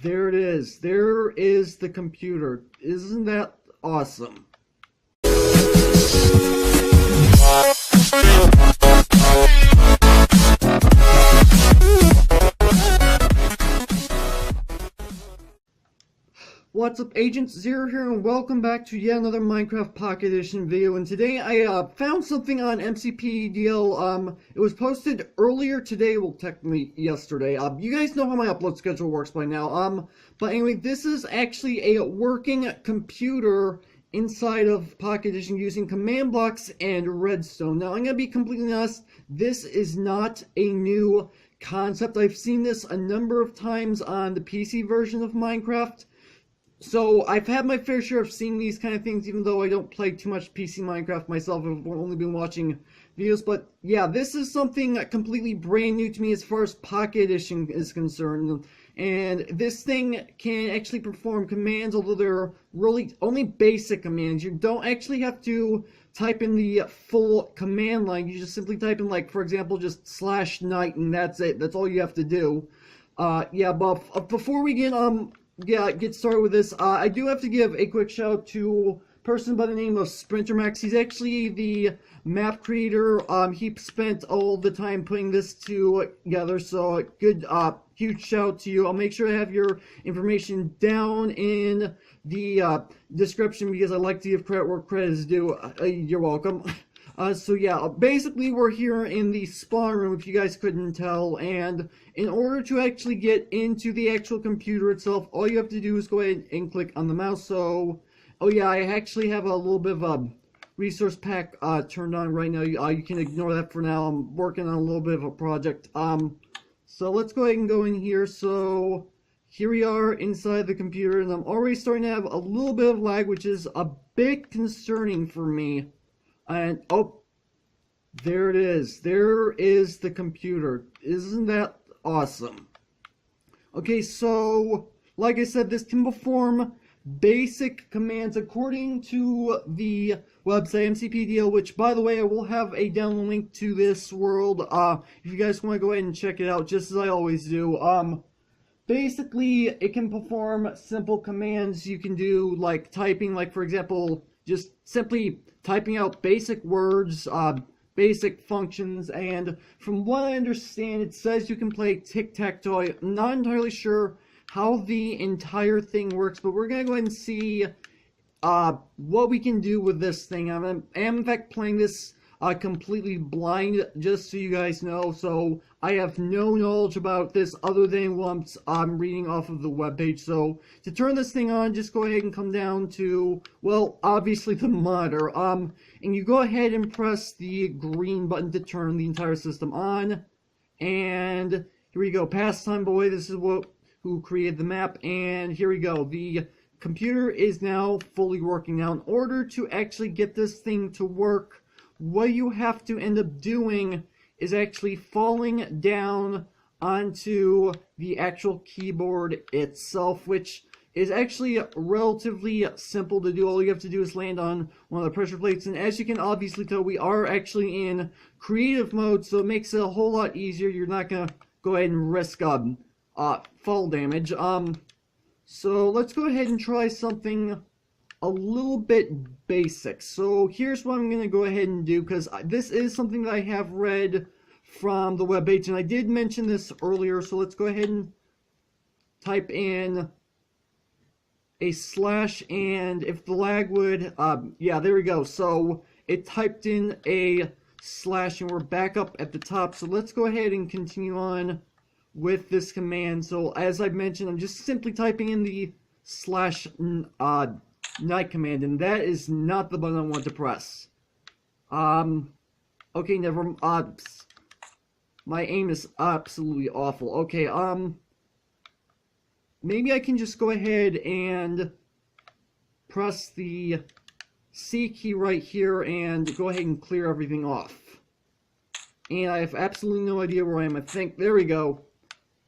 There it is. There is the computer. Isn't that awesome? What's up, Agent Zero here, and welcome back to yet another Minecraft Pocket Edition video. And today I found something on MCPE deal. It was posted earlier today, well, technically yesterday. You guys know how my upload schedule works by now. But anyway, this is actually a working computer inside of Pocket Edition using command blocks and redstone. Now, I'm gonna be completely honest, this is not a new concept. I've seen this a number of times on the PC version of Minecraft. So, I've had my fair share of seeing these kind of things, even though I don't play too much PC Minecraft myself. I've only been watching videos. But, yeah, this is something completely brand new to me as far as Pocket Edition is concerned. And this thing can actually perform commands, although they're really only basic commands. You don't actually have to type in the full command line. You just simply type in, like, for example, just /night, and that's it. That's all you have to do. Yeah, but before we get started with this, I do have to give a quick shout out to a person by the name of Sprintermax. He's actually the map creator. He spent all the time putting this together, so good, huge shout out to you. I'll make sure to have your information down in the description, because I like to give credit where credit is due. You're welcome. So yeah, basically we're here in the spawn room, if you guys couldn't tell, and in order to actually get into the actual computer itself, all you have to do is go ahead and click on the mouse. So, oh yeah, I actually have a little bit of a resource pack turned on right now. You can ignore that for now. I'm working on a little bit of a project. So let's go ahead and go in here. So here we are inside the computer, and I'm already starting to have a little bit of lag, which is a bit concerning for me. And, oh, there it is. There is the computer. Isn't that awesome? Okay, so, like I said, this can perform basic commands according to the website MCPE, which, by the way, I will have a download link to this world, if you guys want to go ahead and check it out, just as I always do. Basically, it can perform simple commands. You can do, like, typing, like, for example, just simply typing out basic words, basic functions, and from what I understand, it says you can play Tic-Tac-Toe. I'm not entirely sure how the entire thing works, but we're going to go ahead and see what we can do with this thing. I am in fact playing this completely blind, just so you guys know, so I have no knowledge about this other than what I'm reading off of the webpage. So to turn this thing on, just go ahead and come down to, well, obviously the monitor, and you go ahead and press the green button to turn the entire system on, and here we go, Pastime Boy, this is who created the map, and here we go, the computer is now fully working. Now, in order to actually get this thing to work, what you have to end up doing is actually falling down onto the actual keyboard itself, which is actually relatively simple to do. All you have to do is land on one of the pressure plates, and as you can obviously tell, we are actually in creative mode, so it makes it a whole lot easier. You're not gonna go ahead and risk fall damage. So let's go ahead and try something a little bit basic. So here's what I'm going to go ahead and do, because this is something that I have read from the webpage, and I did mention this earlier. So let's go ahead and type in a slash, and if the lag would, yeah, there we go. So it typed in a slash, and we're back up at the top. So let's go ahead and continue on with this command. So as I've mentioned, I'm just simply typing in the /night command, and that is not the button I want to press. Okay, my aim is absolutely awful. Okay, maybe I can just go ahead and press the C key right here and go ahead and clear everything off. And I have absolutely no idea where I am. I think, there we go.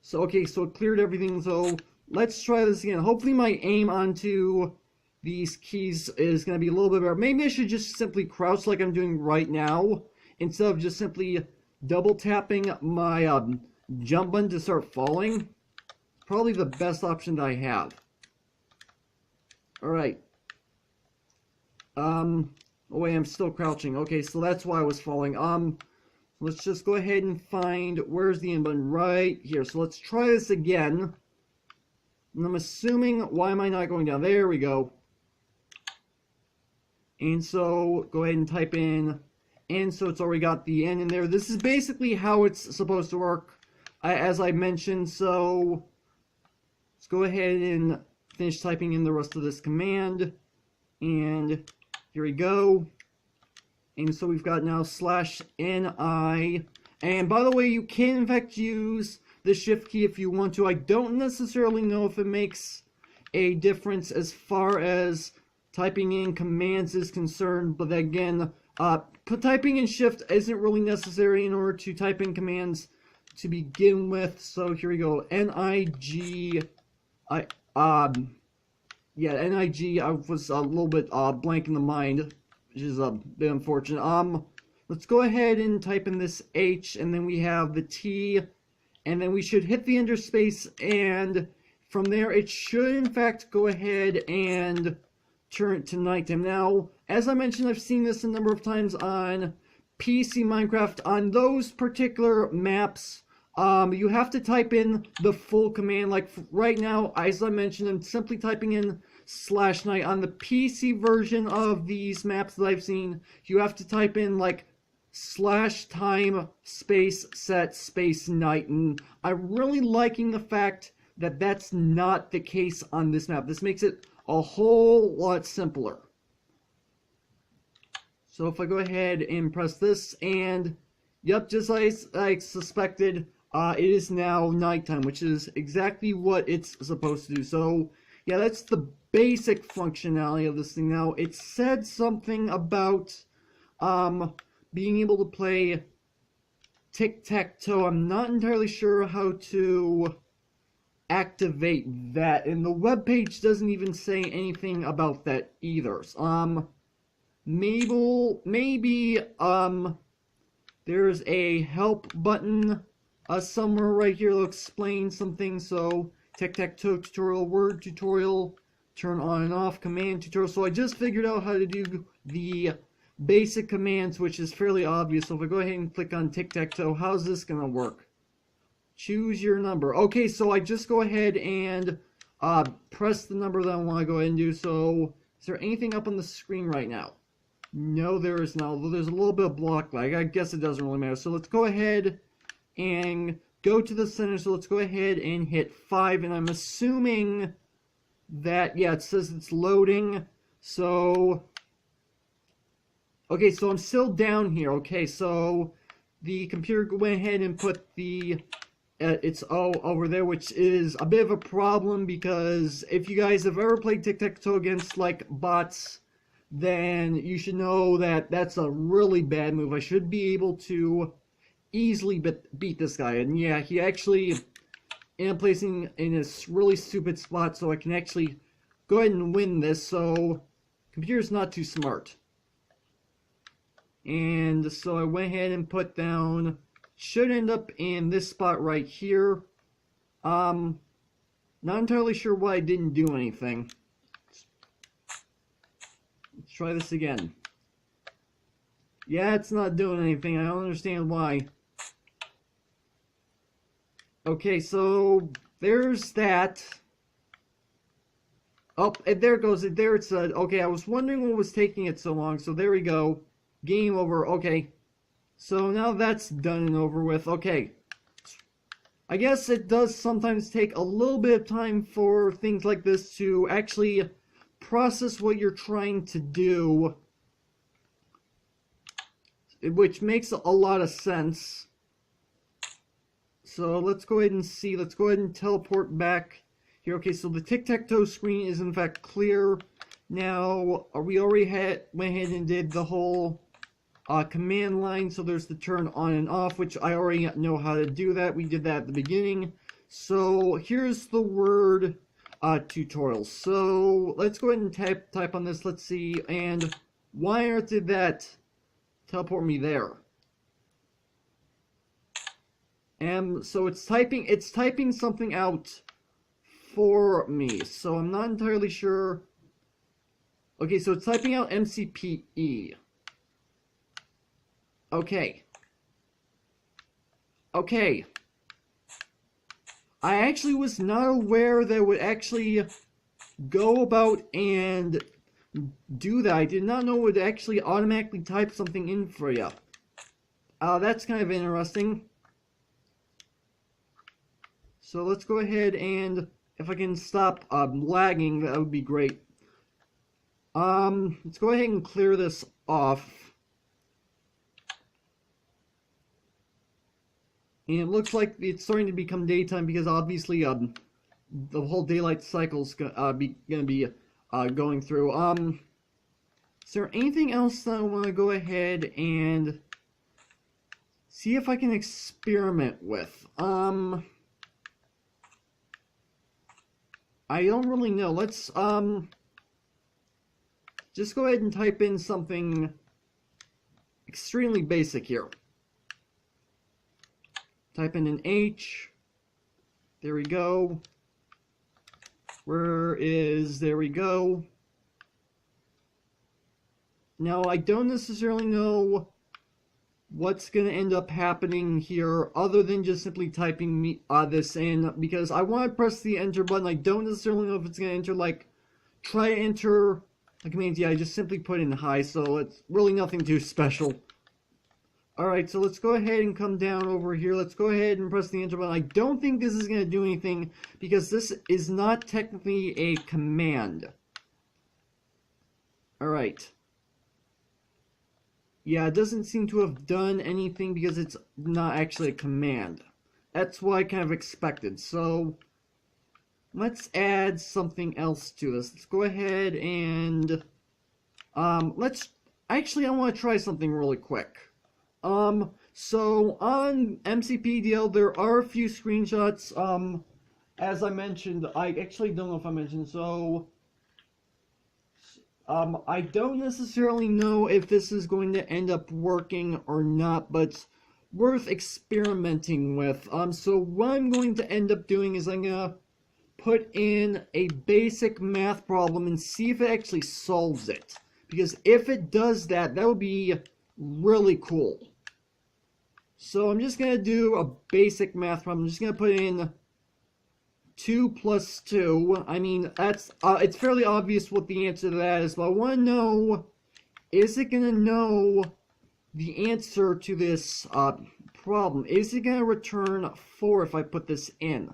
So, okay, so it cleared everything, so let's try this again. Hopefully my aim onto these keys is going to be a little bit better. Maybe I should just simply crouch like I'm doing right now, instead of just simply double tapping my jump button to start falling. probably the best option that I have. Alright. Oh wait, I'm still crouching. Okay, so that's why I was falling. Let's just go ahead and find, where's the end button? Right here. So let's try this again. And I'm assuming, why am I not going down? There we go. And so, go ahead and type in, and so it's already got the N in there. This is basically how it's supposed to work, as I mentioned. So, let's go ahead and finish typing in the rest of this command. And here we go. And so we've got now /ni. And by the way, you can in fact use the shift key if you want to. I don't necessarily know if it makes a difference as far as typing in commands is concerned, but again, typing in shift isn't really necessary in order to type in commands to begin with. So here we go, N-I-G, yeah, N-I-G, I was a little bit blank in the mind, which is a bit unfortunate. Let's go ahead and type in this H, and then we have the T, and then we should hit the enter space, and from there it should in fact go ahead and turn it to nighttime. Now, as I mentioned, I've seen this a number of times on PC Minecraft. On those particular maps, you have to type in the full command. Like right now, as I mentioned, I'm simply typing in /night. On the PC version of these maps that I've seen, you have to type in like /time space set space night. And I'm really liking the fact that that's not the case on this map. This makes it a whole lot simpler. So if I go ahead and press this, and yep, just like I suspected, it is now nighttime, which is exactly what it's supposed to do. So yeah, that's the basic functionality of this thing. Now, it said something about being able to play Tic-Tac-Toe. I'm not entirely sure how to activate that, and the webpage doesn't even say anything about that either. Maybe there's a help button somewhere right here that'll explain something. So Tic-Tac-Toe tutorial, word tutorial, turn on and off, command tutorial. So I just figured out how to do the basic commands, which is fairly obvious. So if I go ahead and click on Tic-Tac-Toe, how's this gonna work? Choose your number. Okay, so I just go ahead and press the number that I want to go ahead and do. So, is there anything up on the screen right now? No, there is not. Although there's a little bit of block lag. I guess it doesn't really matter. So let's go ahead and go to the center. So let's go ahead and hit 5. And I'm assuming that, yeah, it says it's loading. So, okay, so I'm still down here. Okay, so the computer went ahead and put the it's over there, which is a bit of a problem, because if you guys have ever played Tic-Tac-Toe against like bots, then you should know that that's a really bad move. I should be able to easily beat this guy, and yeah, he actually ended up placing in a really stupid spot, so I can actually go ahead and win this. So computer's not too smart, and so I went ahead and put down, should end up in this spot right here. Not entirely sure why I didn't do anything. Let's try this again. Yeah, it's not doing anything. I don't understand why. Okay, so there's that. Oh, and there it goes. There it said. Okay, I was wondering what was taking it so long. So there we go. Game over. Okay. So now that's done and over with. Okay. I guess it does sometimes take a little bit of time for things like this to actually process what you're trying to do, which makes a lot of sense. So let's go ahead and see. Let's go ahead and teleport back here. Okay, so the Tic-Tac-Toe screen is in fact clear. Now, we already went ahead and did the whole command line, so there's the turn on and off, which I already know how to do that. We did that at the beginning. So here's the word tutorial. So let's go ahead and type on this. Let's see. And why on earth did that teleport me there? And so it's typing something out for me, so I'm not entirely sure. Okay, so it's typing out MCPE. Okay. Okay. I actually was not aware that it would actually go about and do that. I did not know it would actually automatically type something in for you. That's kind of interesting. So let's go ahead and, if I can stop lagging, that would be great. Let's go ahead and clear this off. And it looks like it's starting to become daytime because obviously the whole daylight cycle's gonna be going through. Is there anything else that I want to go ahead and see if I can experiment with? I don't really know. Let's just go ahead and type in something extremely basic here. Type in an H. There we go. There we go. Now, I don't necessarily know what's going to end up happening here other than just simply typing this in, because I want to press the enter button. I don't necessarily know if it's going to enter, like, try to enter the commands. Yeah, I just simply put in hi, so it's really nothing too special. Alright, so let's go ahead and come down over here. Let's go ahead and press the enter button. I don't think this is going to do anything because this is not technically a command. Alright. Yeah, it doesn't seem to have done anything because it's not actually a command. That's what I kind of expected. So, let's add something else to this. Let's go ahead and, actually I want to try something really quick. So on MCPE, there are a few screenshots, as I mentioned. I actually don't know if I mentioned, so, I don't necessarily know if this is going to end up working or not, but it's worth experimenting with. So what I'm going to end up doing is I'm gonna put in a basic math problem and see if it actually solves it. Because if it does that, that would be really cool. So I'm just going to do a basic math problem. I'm just going to put in 2 plus 2. I mean, that's it's fairly obvious what the answer to that is, but I want to know, is it going to know the answer to this problem? Is it going to return 4 if I put this in?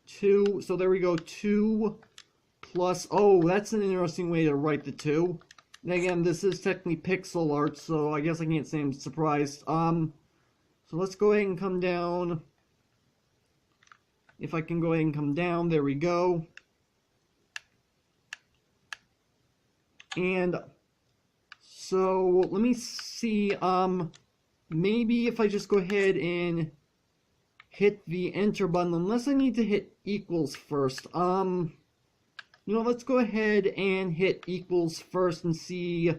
2, so there we go, 2 plus, oh, that's an interesting way to write the 2. And again, this is technically pixel art, so I guess I can't say I'm surprised. So let's go ahead and come down. If I can go ahead and come down, there we go. And so let me see, maybe if I just go ahead and hit the enter button, unless I need to hit equals first. You know, let's go ahead and hit equals first and see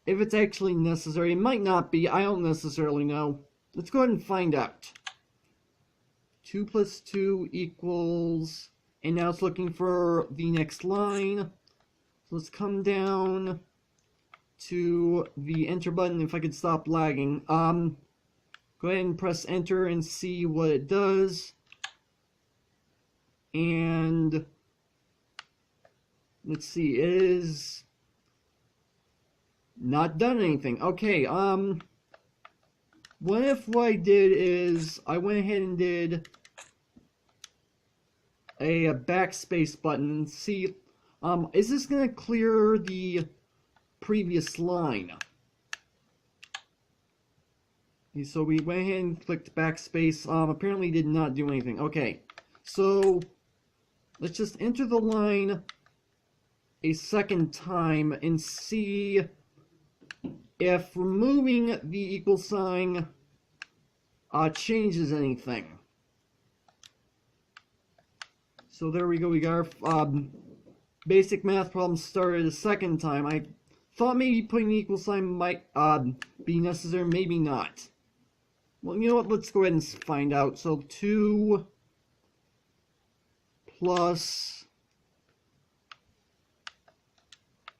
if it's actually necessary. It might not be. I don't necessarily know. Let's go ahead and find out. 2 plus 2 equals... And now it's looking for the next line. So let's come down to the enter button. If I could stop lagging. Go ahead and press enter and see what it does. And... let's see, it is not done anything. Okay, what if what I did is I went ahead and did a backspace button and see, is this going to clear the previous line? Okay, so we went ahead and clicked backspace, apparently did not do anything. Okay, so let's just enter the line a second time and see if removing the equal sign changes anything. So there we go, we got our basic math problem started a second time. I thought maybe putting the equal sign might be necessary, maybe not. Well, you know what, let's go ahead and find out. So 2 plus,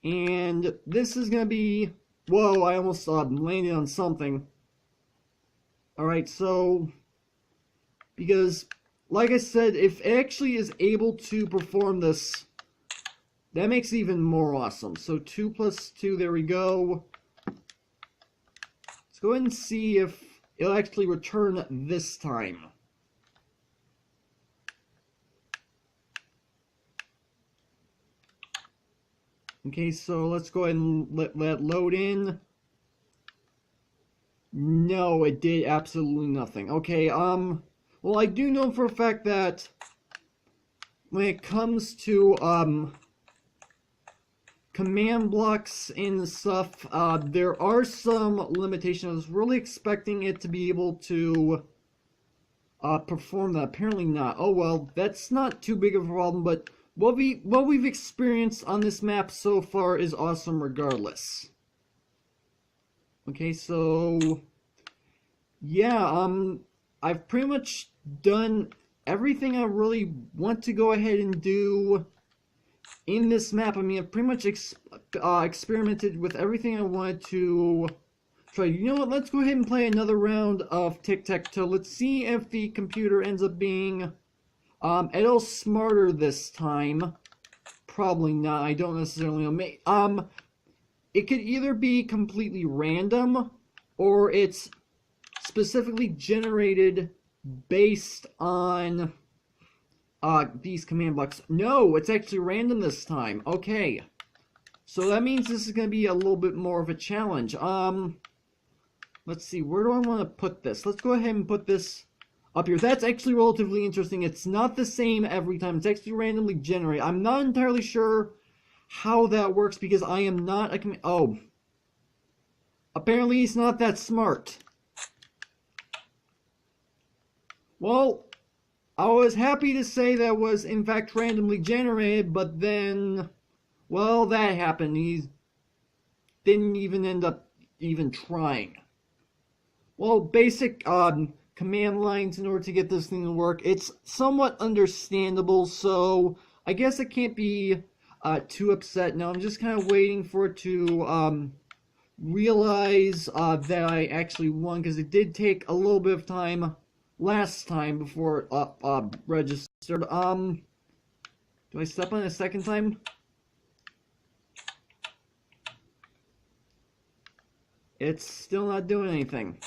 and this is going to be, whoa, I almost landed on something. Alright, so, because, like I said, if it actually is able to perform this, that makes it even more awesome. So 2 plus 2, there we go. Let's go ahead and see if it'll actually return this time. Okay, so let's go ahead and let that load in. No, it did absolutely nothing. Okay, well, I do know for a fact that when it comes to, command blocks and stuff, there are some limitations. I was really expecting it to be able to, perform that. Apparently not. Oh well, that's not too big of a problem, but what we've experienced on this map so far is awesome regardless. Okay, so yeah, I've pretty much done everything I really want to go ahead and do in this map. I mean, I've pretty much experimented with everything I wanted to try. You know what, let's go ahead and play another round of Tic-Tac-Toe. Let's see if the computer ends up being a little smarter this time. Probably not, I don't necessarily know. It could either be completely random, or it's specifically generated based on these command blocks. No, it's actually random this time. Okay. So that means this is going to be a little bit more of a challenge. Let's see, where do I want to put this? Let's go ahead and put this up here. That's actually relatively interesting. It's not the same every time. It's actually randomly generated. I'm not entirely sure how that works because I am not a oh. Apparently he's not that smart. Well, I was happy to say that was in fact randomly generated, but then, well, that happened. He didn't even end up even trying. Well, basic command lines in order to get this thing to work. It's somewhat understandable, so I guess I can't be too upset. Now I'm just kind of waiting for it to realize that I actually won, because it did take a little bit of time last time before it registered. Do I step on it a second time? It's still not doing anything.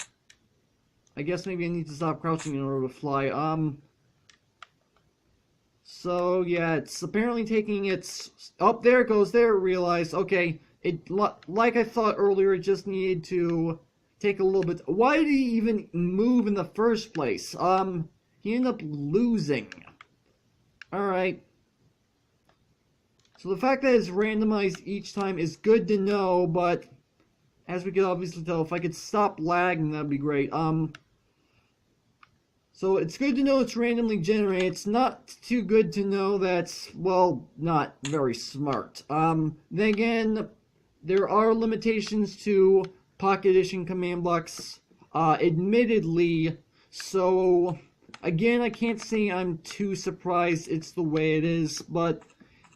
I guess maybe I need to stop crouching in order to fly. So yeah, it's apparently taking its, oh, there it goes. There it realized, okay, it, like I thought earlier, it just needed to take a little bit. Why did he even move in the first place? He ended up losing. Alright. So the fact that it's randomized each time is good to know, but as we can obviously tell, if I could stop lagging, that'd be great. So it's good to know it's randomly generated. It's not too good to know that's, well, not very smart. Then again, there are limitations to Pocket Edition command blocks, admittedly, so again, I can't say I'm too surprised it's the way it is, but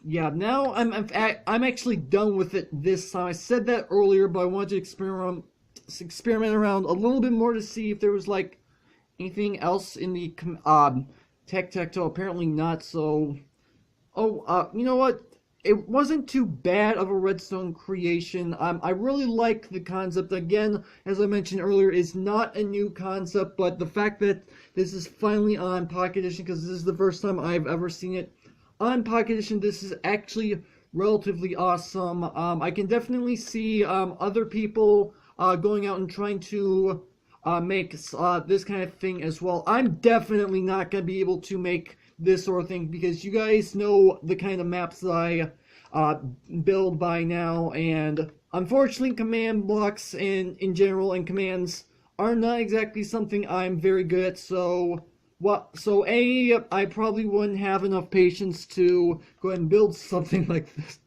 yeah, now I'm actually done with it this time. I said that earlier, but I wanted to experiment around a little bit more to see if there was like anything else in the Tic-Tac-Toe. Apparently not. So, you know what? It wasn't too bad of a Redstone creation. I really like the concept. Again, as I mentioned earlier, it's not a new concept, but the fact that this is finally on Pocket Edition, because this is the first time I've ever seen it on Pocket Edition, this is actually relatively awesome. I can definitely see other people going out and trying to make this kind of thing as well. I'm definitely not going to be able to make this sort of thing, because you guys know the kind of maps that I build by now, and unfortunately command blocks and in general and commands are not exactly something I'm very good at, so I probably wouldn't have enough patience to go ahead and build something like this.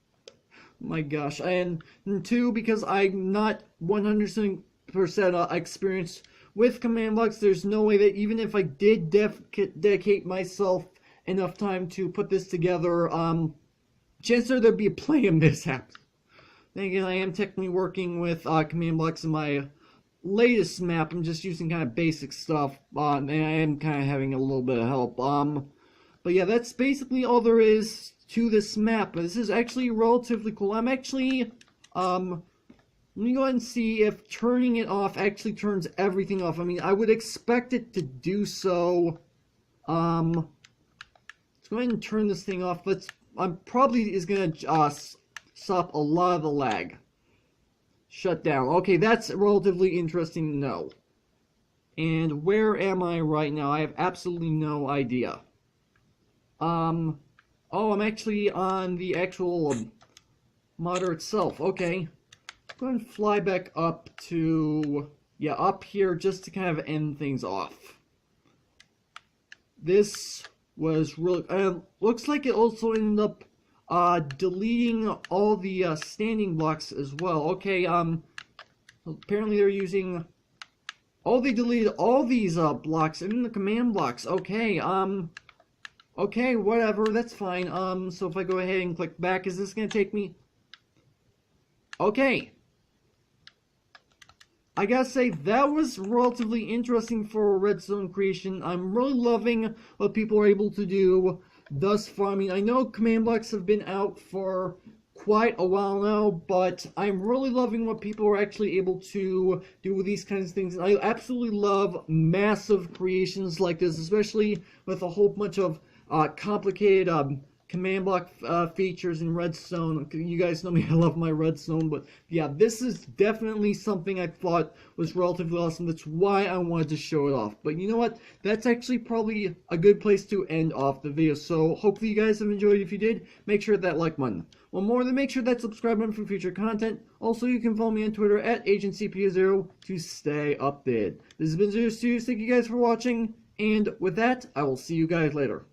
My gosh. And two, because I'm not 100% experienced with command blocks, there's no way that even if I did dedicate myself enough time to put this together, chances are there'd be plenty of mishaps. Then again, I am technically working with command blocks in my latest map. I'm just using kind of basic stuff, and I am kind of having a little bit of help. But yeah, that's basically all there is to this map. This is actually relatively cool. I'm actually, let me go ahead and see if turning it off actually turns everything off. I mean, I would expect it to do so. Let's go ahead and turn this thing off. I'm probably is gonna stop a lot of the lag. Shut down. Okay, that's relatively interesting to know. And where am I right now? I have absolutely no idea. Oh, I'm actually on the actual modder itself. Okay. Go ahead and fly back up to, yeah, up here just to kind of end things off. This was really, looks like it also ended up deleting all the standing blocks as well. Okay, apparently they're using, they deleted all these blocks and the command blocks. Okay, okay, whatever, that's fine. So if I go ahead and click back, is this gonna take me? Okay. I gotta say, that was relatively interesting for a redstone creation. I'm really loving what people are able to do thus far. I mean, I know command blocks have been out for quite a while now, but I'm really loving what people are actually able to do with these kinds of things. I absolutely love massive creations like this, especially with a whole bunch of complicated command block features in Redstone. You guys know me, I love my Redstone, but yeah, this is definitely something I thought was relatively awesome. That's why I wanted to show it off. But you know what? That's actually probably a good place to end off the video. So hopefully you guys have enjoyed. If you did, make sure to hit that like button. One more, then make sure that subscribe button for future content. Also, you can follow me on Twitter at AgentCPE0 to stay updated. This has been Zero Studios. Thank you guys for watching, and with that, I will see you guys later.